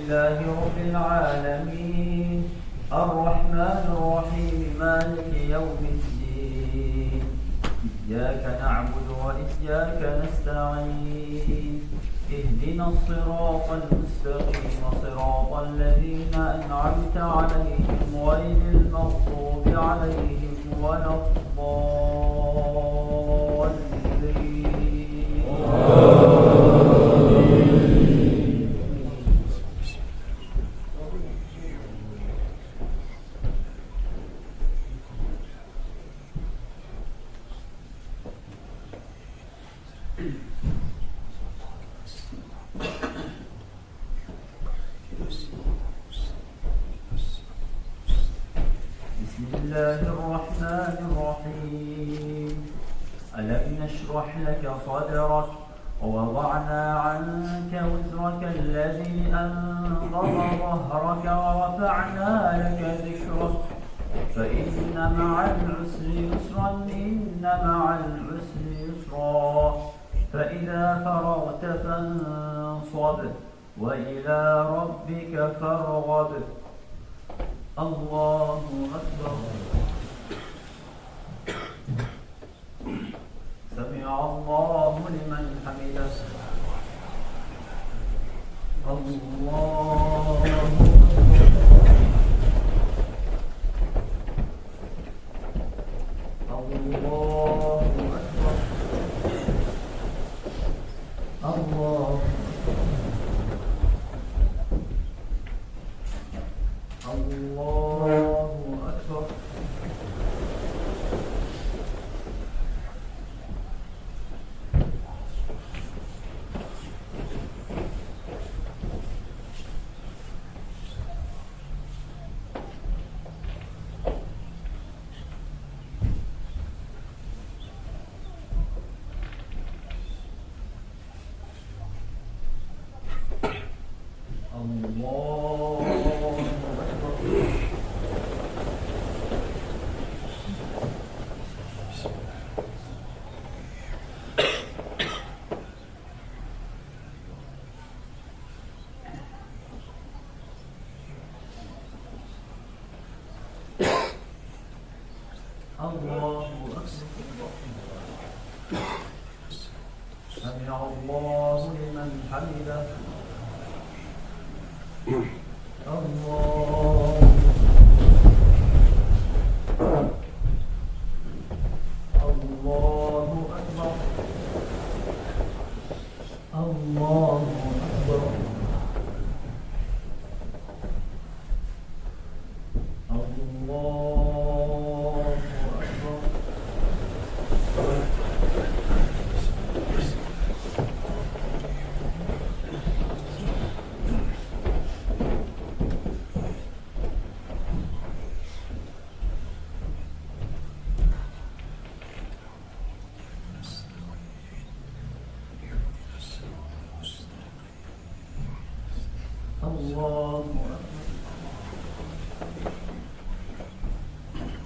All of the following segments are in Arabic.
لله رب العالمين الرحمن الرحيم مالك يوم الدين إياك نعبد وإياك نستعين اهدنا الصراط المستقيم صراط الذين أنعمت عليهم غير المغضوب عليهم ولا بسم الله الرحمن الرحيم ألم نشرح لك صدرك ووضعنا عنك وزرك الذي أنقض ظهرك ورفعنا لك ذكرك فإن مع العسر يسرا إن مع العسر يسرا فإذا فرغت فانصب وإلى ربك فارغب الله أكبر سمع الله لمن حمده الله الله أكبر الله الله أكبر الله أكبر سمع الله لمن حمده الله الله أكبر الله أكبر الله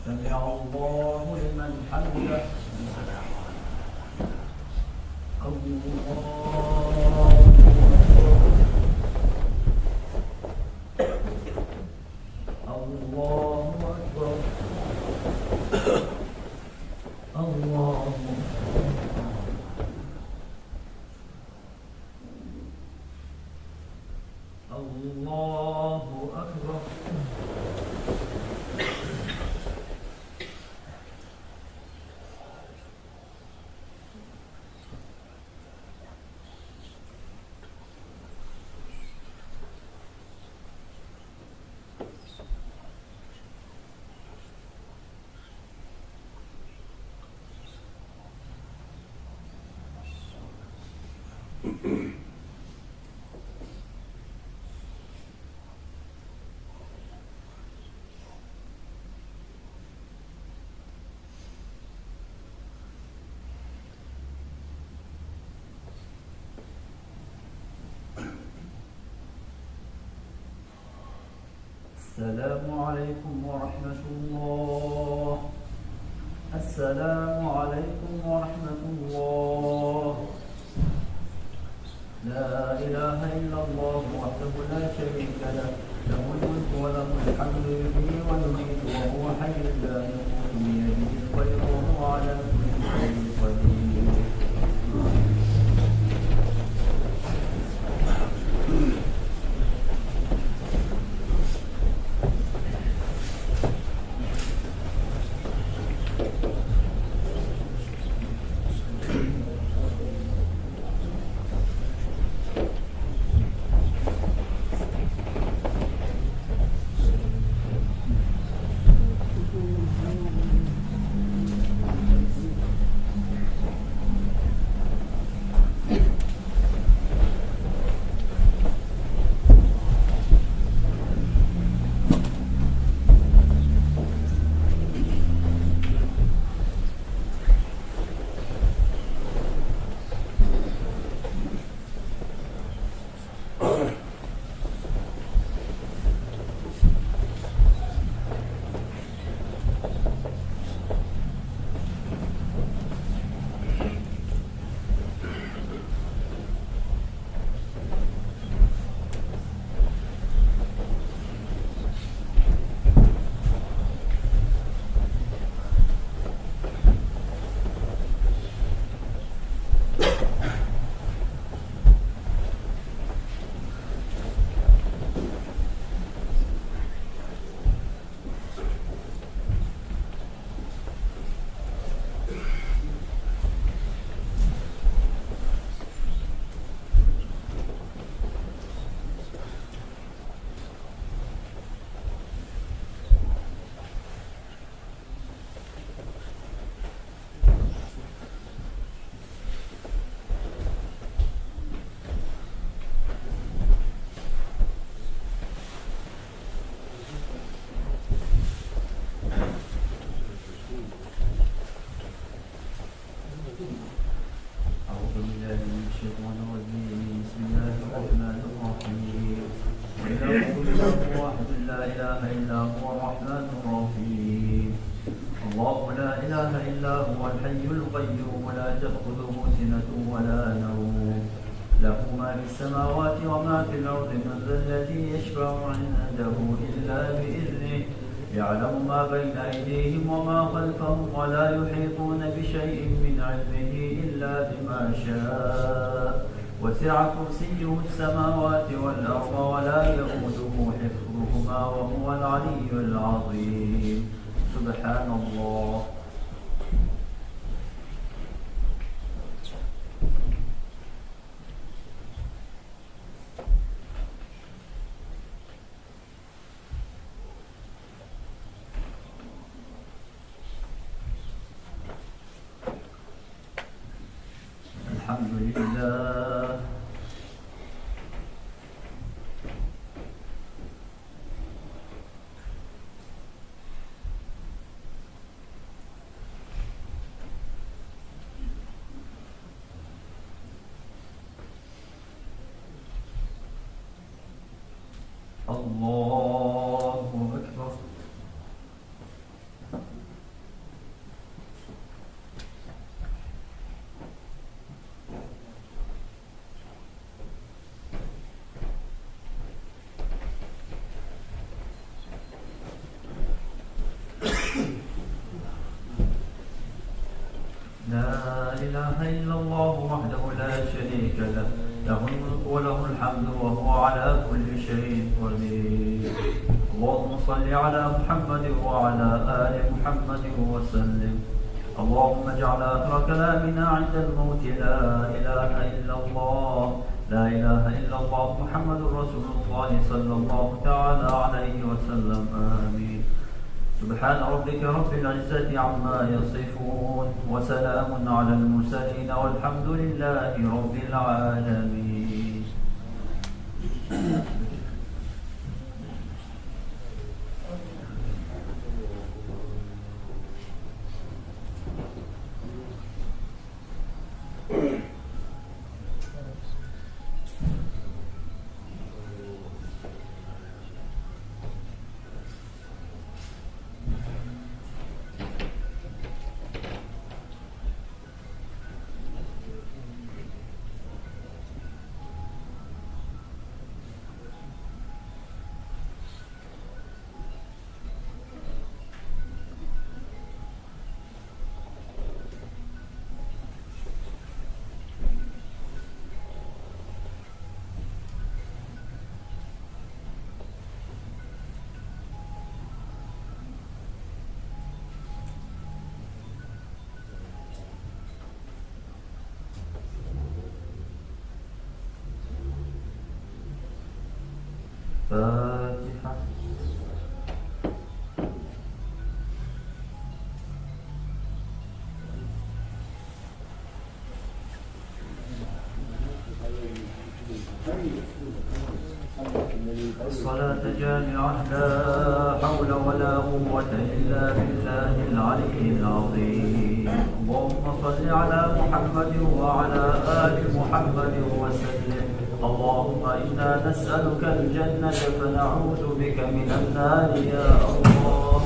سمع الله لمن حمده الله أكبر الله الله أكبر السلام عليكم ورحمة الله السلام عليكم ورحمة الله لا إله إلا الله وحده وحده لا شريك له له الملك وله الحمد يحيي ويميت وهو حي لا يموت بيده الخير وهو على كل شيء قدير. السماوات وما في الأرض من ذا الذي يشفع عنده إلا بإذنه يعلم ما بين أيديهم وما خلفهم ولا يحيطون بشيء من علمه إلا بما شاء وسع كرسيه السماوات والأرض ولا يئوده حفظهما وهو العلي العظيم. سبحان الله. الحمد لله. الله أكبر. لا إله إلا الله وحده لا شريك له له الملك وله الحمد وهو على كل شيء قدير. اللهم صل على محمد وعلى آل محمد وسلم. اللهم اجعل آخر كلامنا عند الموت لا إله إلا الله لا إله إلا الله محمد رسول الله صلى الله تعالى عليه وسلم. آمين. سبحان ربك رب العزة عما يصفون وسلام على المرسلين والحمد لله رب العالمين. الفاتحة. الصلاة جامعة لا حول ولا قوة إلا بالله العلي العظيم. اللهم صل على محمد وعلى آل محمد وسلم. اللهم إنا نسألك الجنة فنعوذ بك من النار يا الله.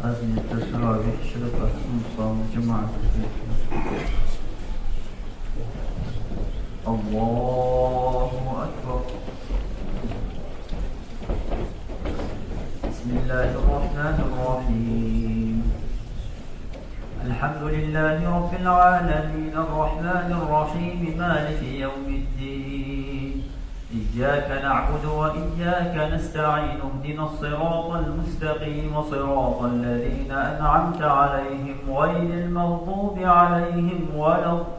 هذه التراويح شرفت مصاب جماعة. الله أكبر. بسم الله الرحمن الرحيم. الحمد لله رب العالمين الرحمن الرحيم مالك يوم الدين. إياك نعبد وإياك نستعين. اهدنا الصراط المستقيم صراط الذين أنعمت عليهم غير المغضوب عليهم ولا الضالين.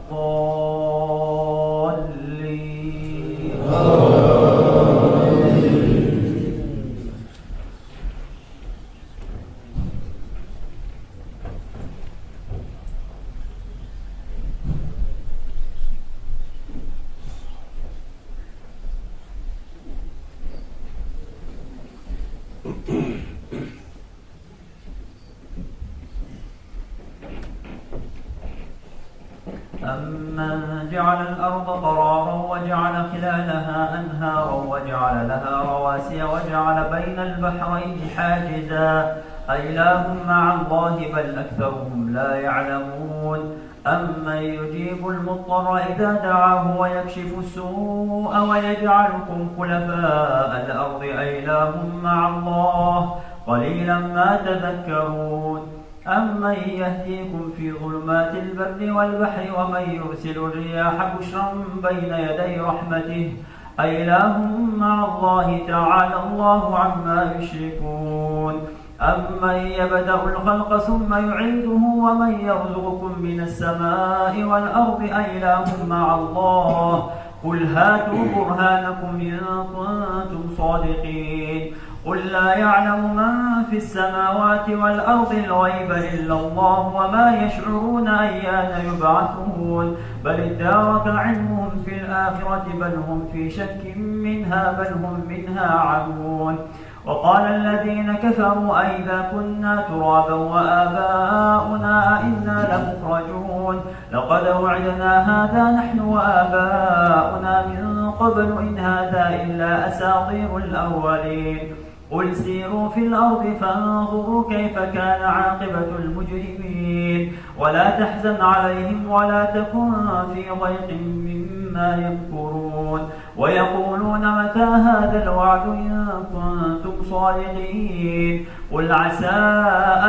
أمن جعل الأرض قرارا وجعل خلالها أنهارا وجعل لها رواسي وجعل بين البحرين حاجزا أإله مع الله بل أكثرهم لا يعلمون. أمن يجيب المضطر إذا دعاه ويكشف السوء ويجعلكم خلفاء الأرض أإله مع الله قليلا ما تذكرون. أمن يهديكم في ظلمات البر والبحر ومن يرسل الرياح بشرا بين يدي رحمته أإله مع الله تعالى الله عما يشركون. أمن يبدأ الخلق ثم يعيده ومن يرزقكم من السماء والأرض أإله مع الله قل هاتوا برهانكم إن كنتم صادقين. قل لا يعلم من في السماوات والأرض الغيب إلا الله وما يشعرون أيان يبعثون بل ادارك علمهم في الآخرة بل هم في شك منها بل هم منها عمون. وقال الذين كفروا أئذا كنا ترابا وآباؤنا أئنا لمخرجون لقد وعدنا هذا نحن وآباؤنا من قبل إن هذا إلا أساطير الأولين. قل سيروا في الأرض فانظروا كيف كان عاقبة المجرمين ولا تحزن عليهم ولا تكن في ضيق مما يمكرون ويقولون متى هذا الوعد إن كنتم صادقين. قل عسى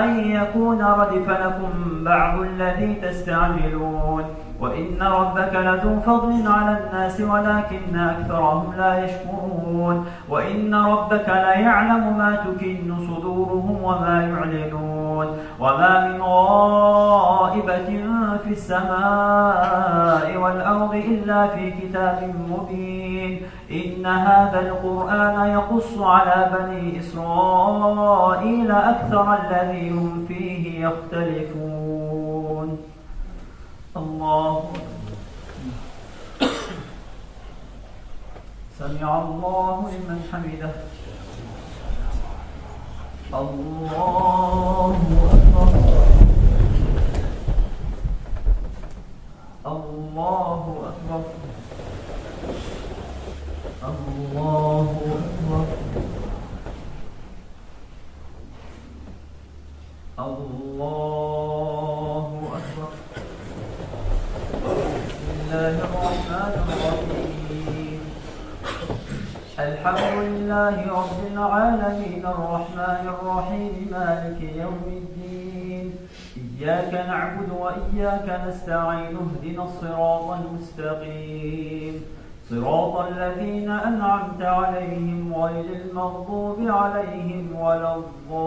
أن يكون ردف لكم بعض الذي تستعملون وإن ربك لذو فضل على الناس ولكن أكثرهم لا يشكرون وإن ربك ليعلم ما تكن صدورهم وما يعلنون وما من غائبة في السماء والأرض إلا في كتاب مبين. إن هذا القرآن يقص على بني إسرائيل أكثر الذي هم فيه يختلفون. الله سمع الله لمن حمده. الله أكبر. الله أكبر. الله أكبر. الله أكبر. بسم الله الرحمن الرحيم. الحمد لله رب العالمين الرحمن الرحيم مالك يوم الدين. إياك نعبد وإياك نستعين اهدنا الصراط المستقيم صراط الذين أنعمت عليهم غير المغضوب عليهم ولا الضالين.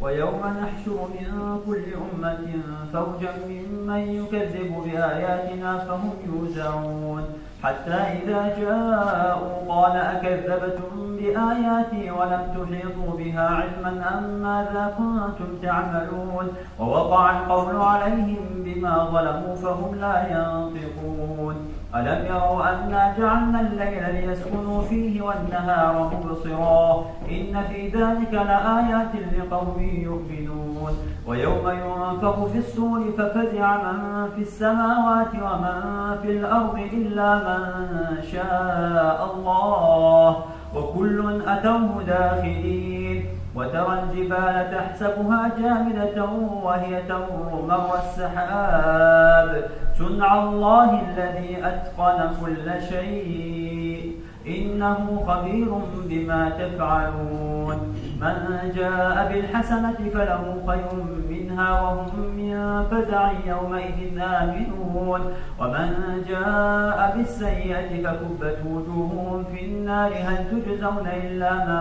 ويوم نحشر من كل أمة فوجا ممن يكذب بآياتنا فهم يوزعون حتى إذا جاءوا قال أكذبتم بآياتي ولم تحيطوا بها علما أم ماذا كنتم تعملون ووقع القول عليهم بما ظلموا فهم لا ينطقون ألم يروا أنا جعلنا الليل ليسكنوا فيه والنهار مبصرا إن في ذلك لآيات لقوم يؤمنون ويوم ينفخ في الصور ففزع من في السماوات ومن في الأرض إلا من شاء الله وكل أتوه داخلين وترى الجبال تحسبها جامدة وهي تمر مر السحاب صنع الله الذي أتقن كل شيء إنه خبير بما تفعلون من جاء بالحسنة فله خير منها وهم من فزع يومئذ آمنون ومن جاء بالسيئة فكبت وجوههم في النار هل تجزون إلا ما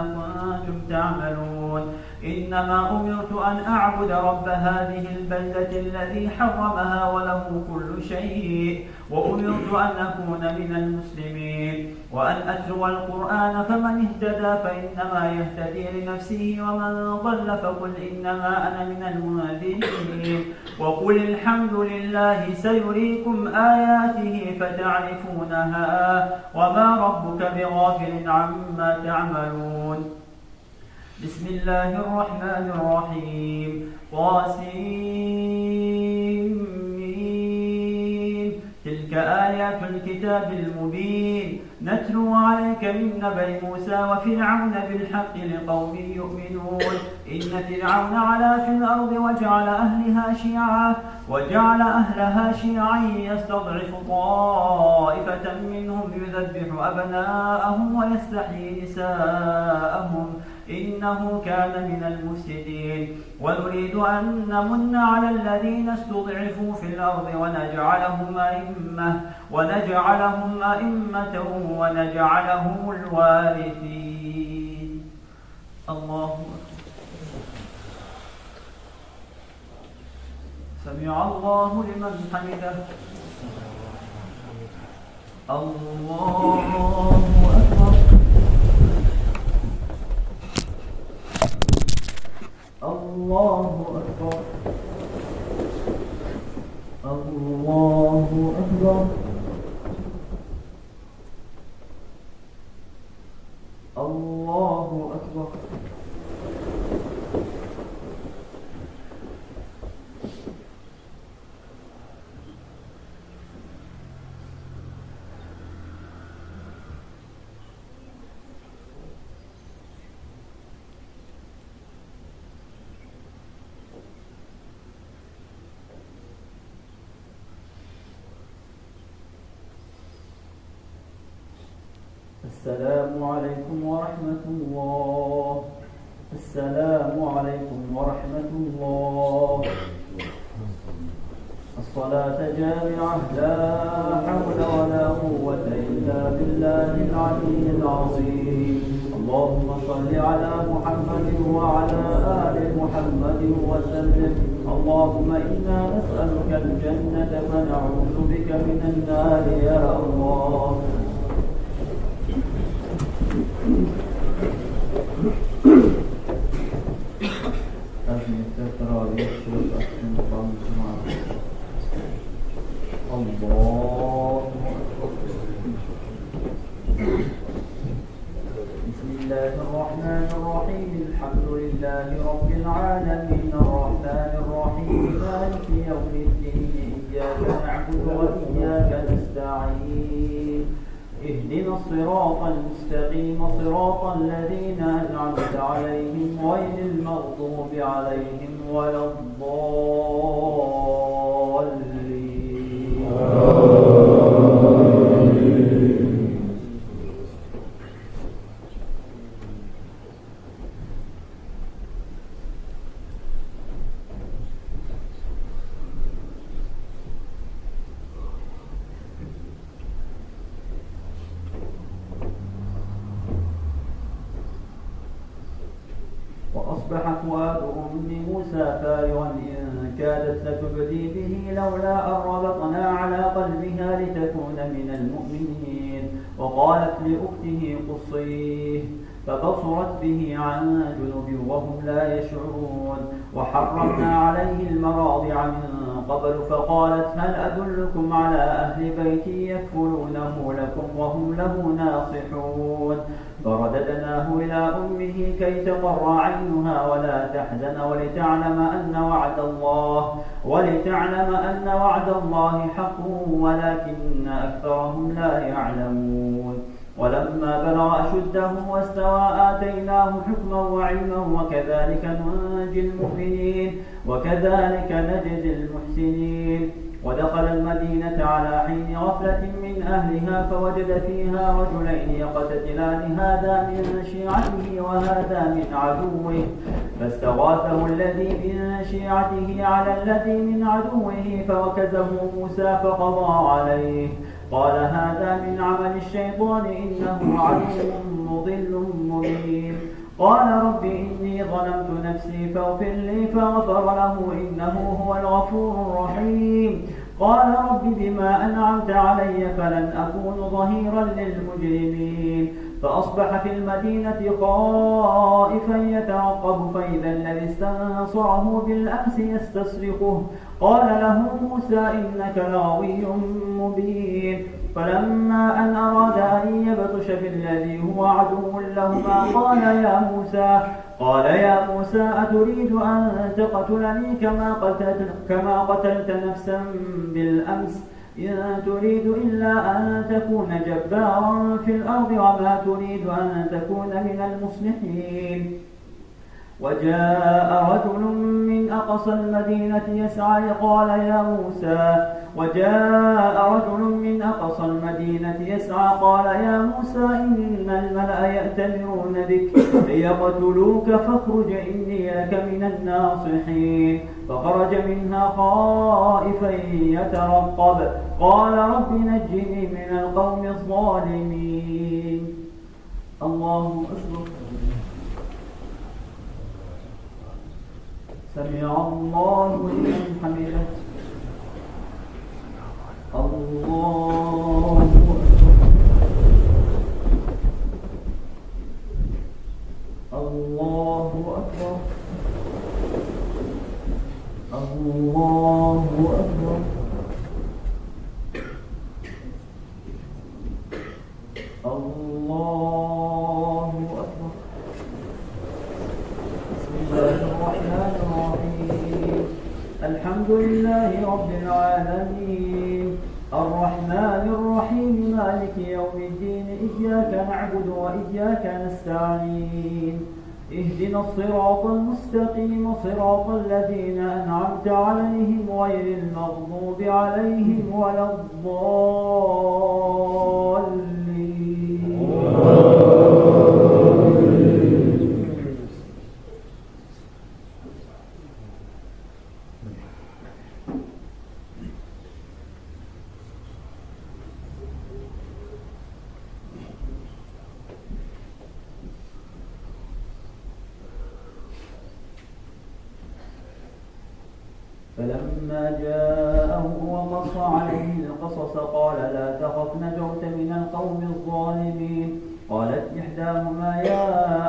كنتم تعملون إنما أمرت أن أعبد رب هذه البلدة الذي حرمها وله كل شيء وأمرت أن أكون من المسلمين وأن أتلو القرآن فمن اهتدى فإنما يهتدي لنفسه ومن ضل فقل إنما أنا من المنذرين وقل الحمد لله سيريكم آياته فتعرفونها وما ربك بغافل عما تعملون بسم الله الرحمن الرحيم طاسيم تلك آيات الكتاب المبين نتلو عليك من نبأ موسى وفرعون بالحق لقوم يؤمنون إن فرعون علا في الأرض وجعل أهلها شيعا يستضعف طائفة منهم يذبح أبناءهم ويستحيي نساءهم إنه كان من المفسدين ونريد أن نمن على الذين استضعفوا في الأرض ونجعلهم أئمة ونجعلهم الوارثين. الله أكبر. سمع الله لمن حمده. الله أكبر. الله أكبر. الله أكبر. الله أكبر. السلام عليكم ورحمة الله. السلام عليكم ورحمة الله. الصلاة جامعة لا حول ولا قوة إلا بالله العلي العظيم. اللهم صل على محمد وعلى آل محمد وسلم. اللهم إنا نسألك الجنة ونعوذ بك من النار يا الله. بسم الله الرحمن الرحيم الحمد لله رب العالمين الرحمن الرحيم مالك يوم الدين الصراط المستقيم صراط الذين أنعمت عليهم غير المغضوب عليهم ولا الضالين. وأصبح فؤاد أم موسى فارغا إن كادت لتبدي به لولا أن ربطنا على قلبها لتكون من المؤمنين. وقالت لأخته قصيه فبصرت به عن جنب وهم لا يشعرون. وحرمنا عليه المراضع من قبل فقالت هل أدلكم على أهل بيت يكفلونه لكم وهم له ناصحون. فرددناه إلى أمه كي تقر عينها ولا تحزن ولتعلم أن وعد الله حق ولكن أكثرهم لا يعلمون. ولما بلغ أشده واستوى آتيناه حكما وعلما وكذلك ننجي المؤمنين وكذلك نجزي المحسنين. ودخل المدينة على حين غفلة من أهلها فوجد فيها رجلين يقتتلان هذا من شيعته وهذا من عدوه فاستغاثه الذي من شيعته على الذي من عدوه فوكزه موسى فقضى عليه قال هذا من عمل الشيطان إنه عدو مضل مبين. قال رب إني ظلمت نفسي فاغفر لي فغفر له إنه هو الغفور الرحيم. قال رب بما أنعمت علي فلن أكون ظهيرا للمجرمين. فأصبح في المدينة خائفا يترقب فإذا الذي استنصره بالأمس يستصرخه قال له موسى إنك لغوي مبين. فلما أن أراد أن يبطش بالذي هو عدو لهما قال يا موسى أتريد أن تقتلني كما قتلت نفسا بالأمس إن تريد إلا أن تكون جبارا في الأرض وما تريد أن تكون من المصلحين. وجاء رجل من أقصى المدينة يسعى قال يا موسى إن الملأ يأتمرون بك ليقتلوك فاخرج إني لك من الناصحين. فخرج منها خائفا يترقب قال رب نجني من القوم الظالمين. الله أكبر. سمع الله لمن حمده. الله أكبر. الله أكبر. الله أكبر. الله أكبر. بسم الله الرحمن الرحيم. الحمد لله رب العالمين الرحمن الرحيم مالك يوم الدين إياك نعبد وإياك نستعين اهدنا الصراط المستقيم صراط الذين أنعمت عليهم غير المغضوب عليهم ولا الضالين. فلما جاءه وقص عليه القصص قال لا تخف نجوت من القوم الظالمين. قالت إحداهما يا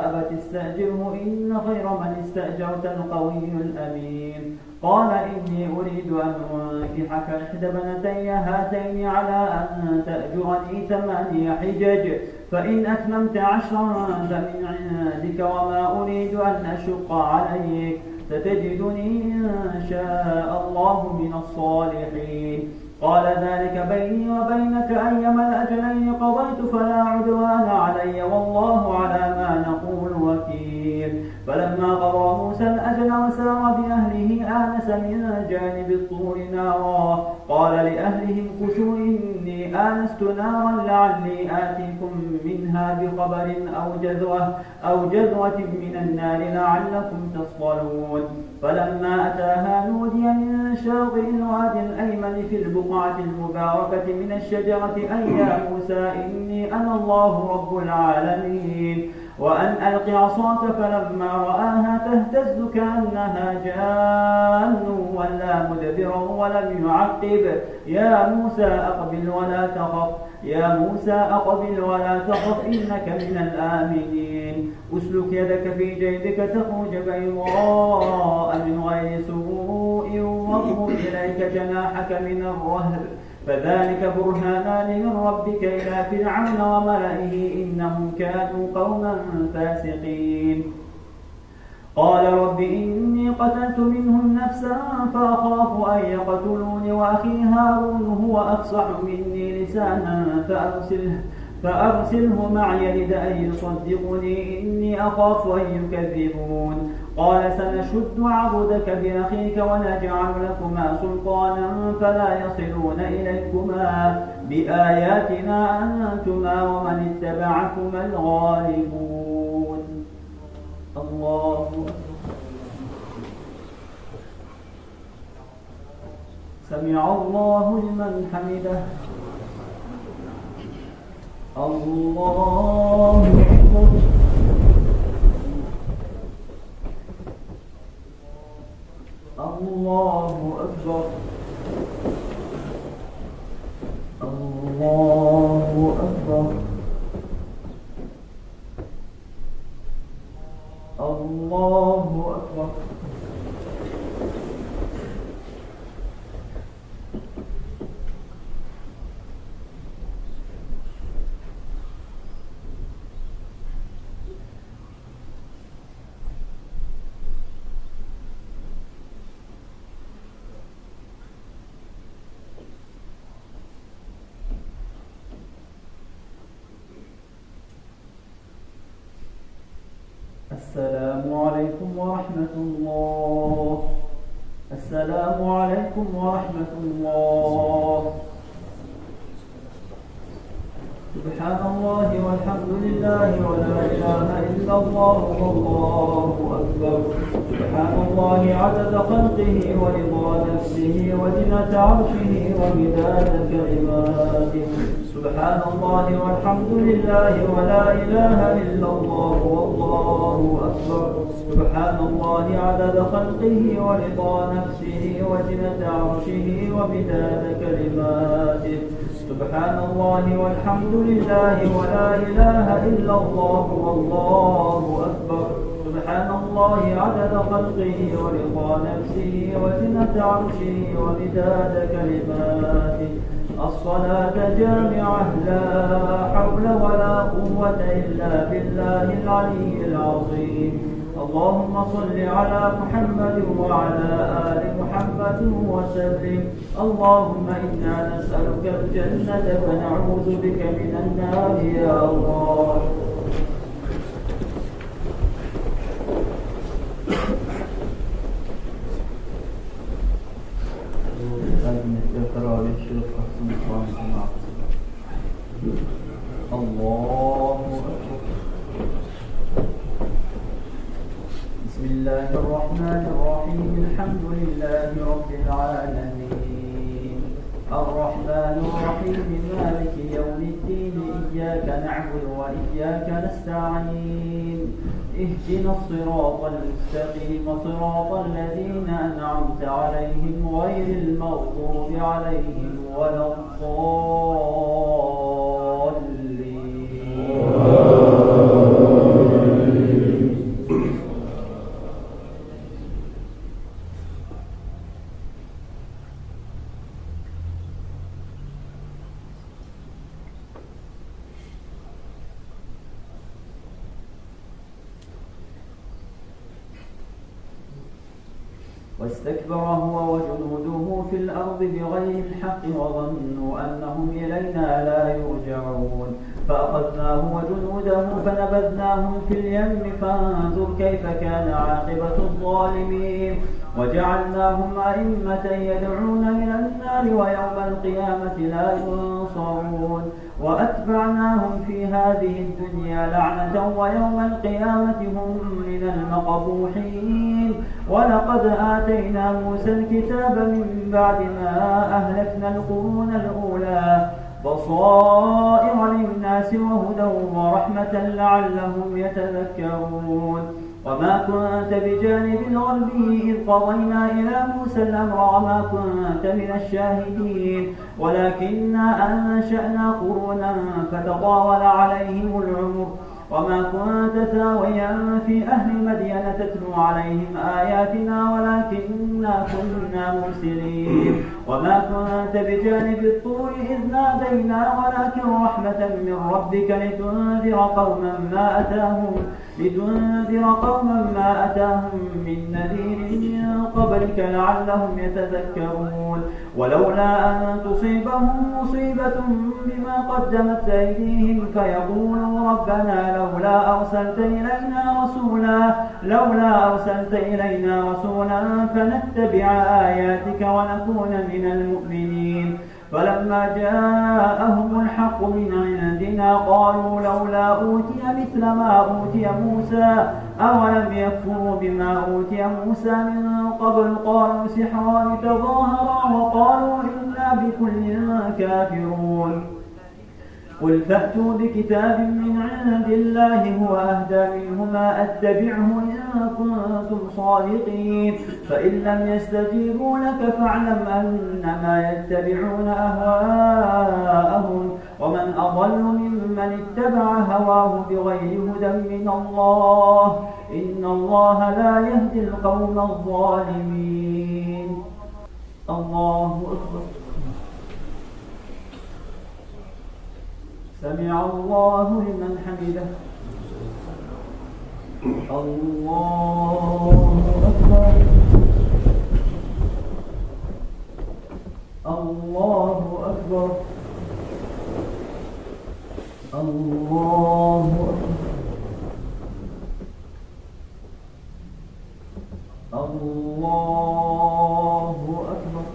أبت استأجره إن خير من استأجرت القوي الأمين. قال إني أريد أن أنكحك إحدى بنتي هاتين على أن تأجرني 8 حجج فإن أتممت 10 فمن عندك وما أريد أن أشق عليك ستجدني إن شاء الله من الصالحين. قال ذلك بيني وبينك أيما الأجلين قضيت فلا عدوان علي والله على ما نقول وكيل. فلما قضى موسى الأجل وسار بأهله آنس من جانب الطور نارا قال لأهلهم كثوا إني آنست نارا لعلي آتيكم منها بخبر أو جذوة من النار لعلكم تصطلون. فلما أتاها نودي من شاطئ الوادي الأيمن في البقعة المباركة من الشجرة أن يا موسى إني أنا الله رب العالمين وأن ألق عصاك. فلما رآها تهتز كأنها جان ولا مدبرا ولم يعقب يا موسى أقبل ولا تخف إنك من الآمنين. أسلك يدك في جيبك تخرج بيضاء من غير سوء واضم إليك جناحك من الرهب فذلك برهانان من ربك إلى فرعون وملئه إنهم كانوا قوما فاسقين. قال رب إني قتلت منهم نفسا فأخاف أن يقتلون وأخي هارون هو أفصح مني لسانا فأرسله معي يرد أن يصدقني إني أخاف أن يكذبون. قال سنشد عضدك بأخيك ونجعل لكما سلطانا فلا يصلون إليكما بآياتنا أنتما ومن اتبعكما الغالبون. الله سمع الله لمن حمده. الله أكبر. الله أكبر. الله أكبر. الله أكبر. السلام عليكم ورحمة الله. السلام عليكم ورحمة الله. سبحان الله والحمد لله ولا إله إلا الله والله أكبر. سبحان الله عدد خلقه ورضا نفسه وزنة عرشه ومداد كلماته. سبحان الله والحمد لله ولا إله إلا الله والله أكبر. سبحان الله عدد خلقه ورضا نفسه وزنة عرشه ومداد كلماته. سبحان الله والحمد لله ولا إله إلا الله والله أكبر. سبحان الله عدد خلقه ورضا نفسه وزنة عرشه ومداد كلماته. الصلاة جامعة لا حول ولا قوة إلا بالله العلي العظيم. اللهم صل على محمد وعلى آل محمد وسلم. اللهم إنا نسألك الجنة ونعوذ بك من النار يا الله. الله أكبر. بسم الله الرحمن الرحيم. الحمد لله رب العالمين الرحمن الرحيم مالك يوم الدين إياك نعبد وإياك نستعين اهدنا الصراط المستقيم صراط الذين أنعمت عليهم غير المغضوب عليهم ولا واستكبر هو وجنوده في الأرض بغير الحق وظنوا أنهم إلينا لا يرجعون فأخذناه وجنوده فنبذناهم في اليم فانظر كيف كان عاقبة الظالمين وجعلناهم أئمة يدعون إلى النار ويوم القيامة لا ينصرون وأتبعناهم في هذه الدنيا لعنة ويوم القيامة هم من المقبوحين ولقد آتينا موسى الكتاب من بعد ما أهلكنا القرون الأولى بصائر للناس وهدى ورحمة لعلهم يتذكرون وما كنت بجانب الغربي إذ قضينا إلى موسى الأمر وما كنت من الشاهدين ولكننا أنشأنا قرونا فتطاول عليهم العمر وما كنت ثاويا في أهل مدين تتلو عليهم آياتنا ولكننا كنا مرسلين وما كنت بجانب الطور إذ نادينا ولكن رحمة من ربك لتنذر قوما ما أتاهم من نذير من قبلك لعلهم يتذكرون ولولا أن تصيبهم مصيبة بما قدمت أيديهم فيقولوا ربنا لولا أرسلت إلينا رسولا فنتبع آياتك ونكون من المؤمنين فلما جاءهم الحق من عندنا قالوا لولا أوتي مثل ما أوتي موسى أولم يكفروا بما أوتي موسى من قبل قالوا سحران تظاهرا وقالوا إنا بكل كافرون قل فأتوا بكتاب من عند الله هو أهدى منهما أتبعه إن كنتم صادقين فإن لم يستجيبوا لك فاعلم أنما يتبعون أهواءهم ومن أضل ممن اتبع هواه بغير هدى من الله إن الله لا يهدي القوم الظالمين. الله أكبر. سمع الله لمن حمده. الله أكبر. الله أكبر. الله أكبر. الله أكبر.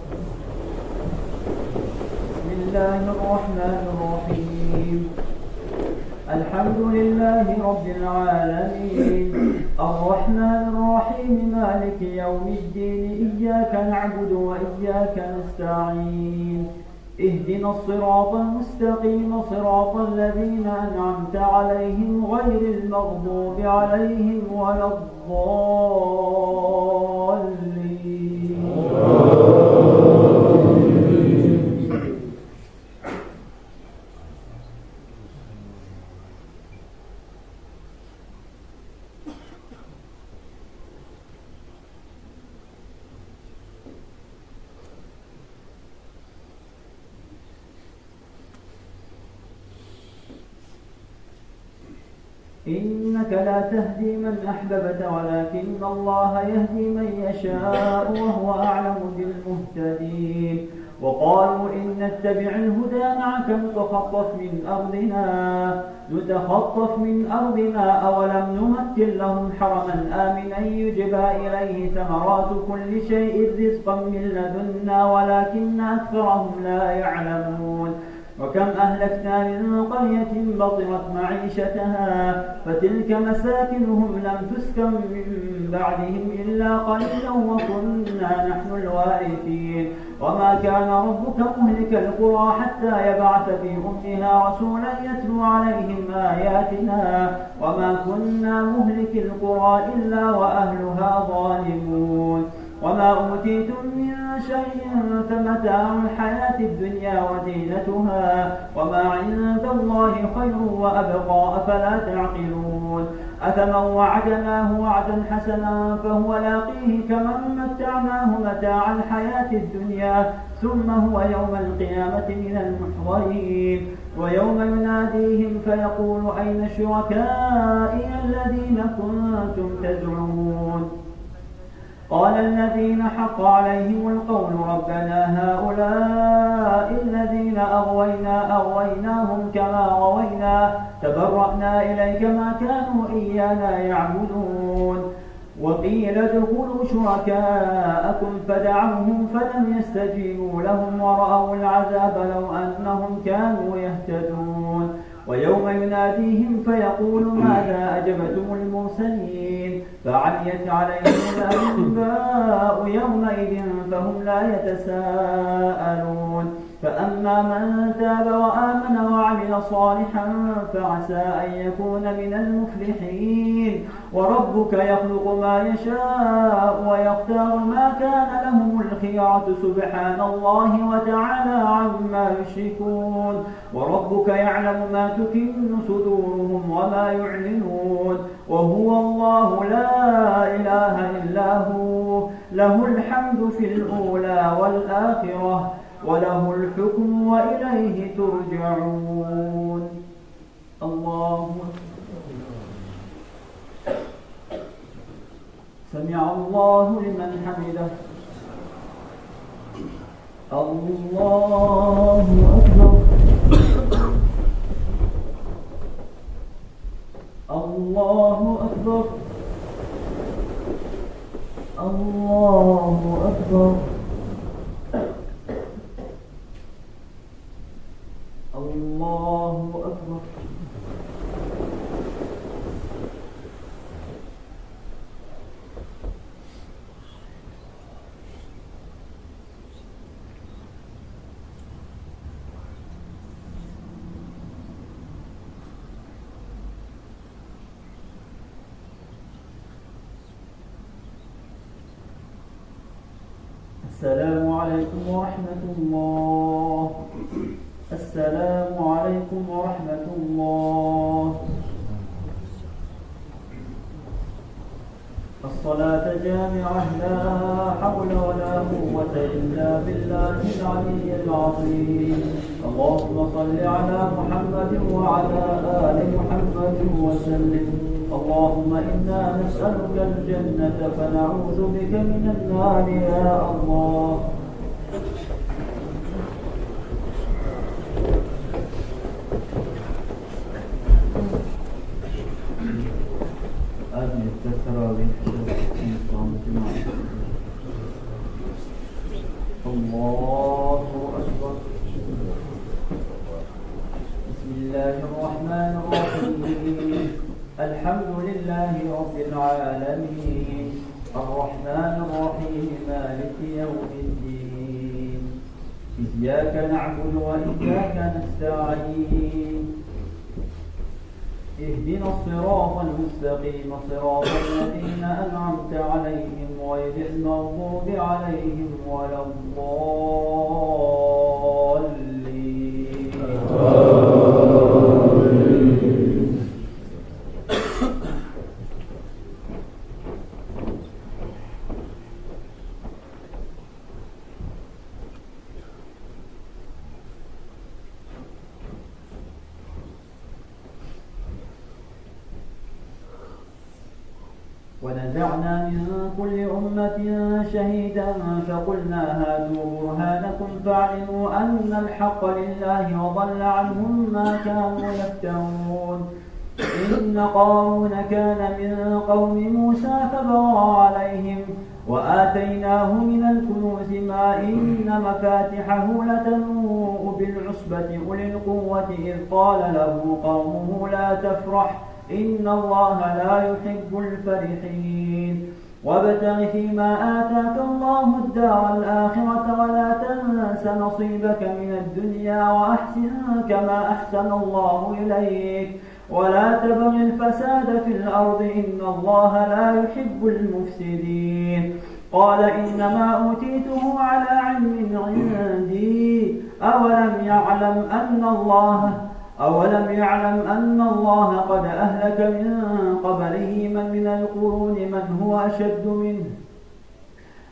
بسم الله الرحمن الرحيم. الحمد لله رب العالمين الرحمن الرحيم مالك يوم الدين إياك نعبد وإياك نستعين اهدنا الصراط المستقيم صراط الذين أنعمت عليهم غير المغضوب عليهم ولا الضالين. إنك لا تهدي من أحببت ولكن الله يهدي من يشاء وهو أعلم بالمهتدين. وقالوا إن نتبع الهدى معك نتخطف من أرضنا أولم نمكن لهم حرما آمنا يجبى إليه ثمرات كل شيء رزقا من لدنا ولكن أكثرهم لا يعلمون. وكم أهلكنا من قرية بطرت معيشتها فتلك مساكنهم لم تسكن من بعدهم إلا قليلا وكنا نحن الوارثين. وما كان ربك مهلك القرى حتى يبعث في أمها رسولا يتلو عليهم آياتنا وما كنا مهلك القرى إلا وأهلها ظالمون. وما أوتيتم من شيء فمتاع الحياة الدنيا وزينتها وما عند الله خير وأبقى أفلا تعقلون. أفمن وعدناه وعدا حسنا فهو لاقيه كمن متعناه متاع الحياة الدنيا ثم هو يوم القيامة من المحضرين. ويوم يناديهم فيقول أين شركائي الذين كنتم تزعمون قال الذين حق عليهم القول ربنا هؤلاء الذين أغويناهم كما غوينا تبرأنا إليك ما كانوا إيانا يعبدون وقيل ادخلوا شركاءكم فدعوهم فلم يستجيبوا لهم ورأوا العذاب لو أنهم كانوا يهتدون ويوم يناديهم فيقول ماذا أجبتم المرسلين فعميت عليهم الأنباء يومئذ فهم لا يتساءلون فأما من تاب وآمن وعمل صالحا فعسى أن يكون من المفلحين وربك يخلق ما يشاء ويختار ما كان لهم الخيرة سبحان الله وتعالى عما يشركون وربك يعلم ما تكن صدورهم وما يعلنون وهو الله لا إله إلا هو له الحمد في الأولى والآخرة وله الحكم وإليه ترجعون الله سمع الله لمن حمده الله أكبر الله أكبر الله أكبر الله أكبر السلام عليكم ورحمة الله السلام عليكم ورحمة الله الصلاة جامعة لا حول ولا قوة إلا بالله العلي العظيم اللهم صل على محمد وعلى آل محمد وسلم اللهم إنا نسألك الجنة فنعوذ بك من النار يا الله الله أكبر بسم الله الرحمن الرحيم الحمد لله رب العالمين الرحمن الرحيم مالك يوم الدين إياك نعبد وإياك نستعين اهدنا الصراط المستقيم صراط الذين أنعمت عليهم غير المغضوب عليهم ولا الضالين ونزعنا من كل أمة شهيدا فقلنا هاتوا برهانكم فاعلموا أن الحق لله وضل عنهم ما كانوا يفترون إن قارون كان من قوم موسى فبغى عليهم وآتيناه من الكنوز ما إن مفاتحه لتنوء بالعصبة أولي القوة إذ قال له قومه لا تفرح إن الله لا يحب الفرحين وابتغ فيما آتاك الله الدار الآخرة ولا تنس نصيبك من الدنيا وأحسن كما أحسن الله إليك ولا تبغ الفساد في الأرض إن الله لا يحب المفسدين قال إنما أوتيته على علم عندي أولم يعلم أن الله قد أهلك من قبله من القرون من هو أشد منه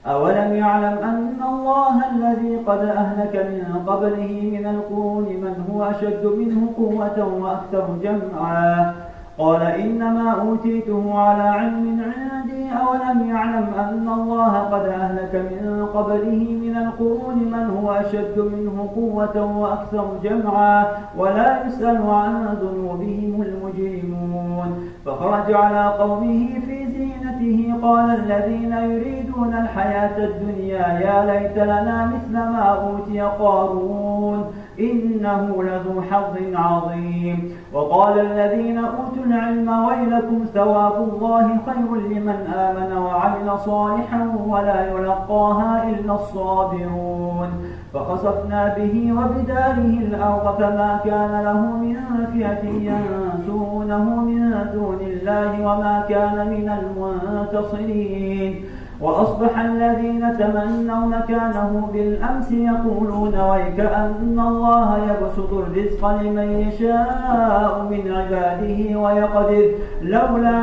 أولم يعلم أن الله الذي قد أهلك من قبله من القرون من هو أشد منه قوة وأكثر جمعا قال إنما أوتيته على علم عندي أولم يعلم أن الله قد أهلك من قبله من القرون من هو أشد منه قوة وأكثر جمعا ولا يسأل عن ذنوبهم المجرمون. فخرج على قومه في زينته قال الذين يريدون الحياة الدنيا يا ليت لنا مثل ما أوتي قارون إنه لذو حظ عظيم. وقال الذين أوتوا العلم ويلكم ثواب الله خير لمن آمن وعمل صالحا ولا يلقاها إلا الصابرون. فخسفنا به وبداره الأرض فما كان له من فئة ينصرونه من دون الله وما كان من المنتصرين. وأصبح الذين تمنوا مكانه بالأمس يقولون ويكأن الله يبسط الرزق لمن يشاء من عباده ويقدر لولا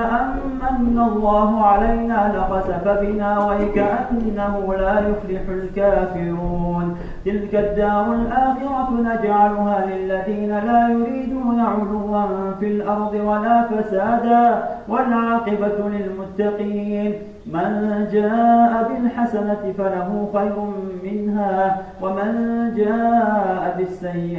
أن الله علينا لخسف بنا ويكأنه لا يفلح الكافرون. تلك الدار الآخرة نجعلها للذين لا يريدون علوا في الأرض ولا فسادا والعاقبة للمتقين. من جاء بالحسنة فله خير منها ومن جاء بالسيئة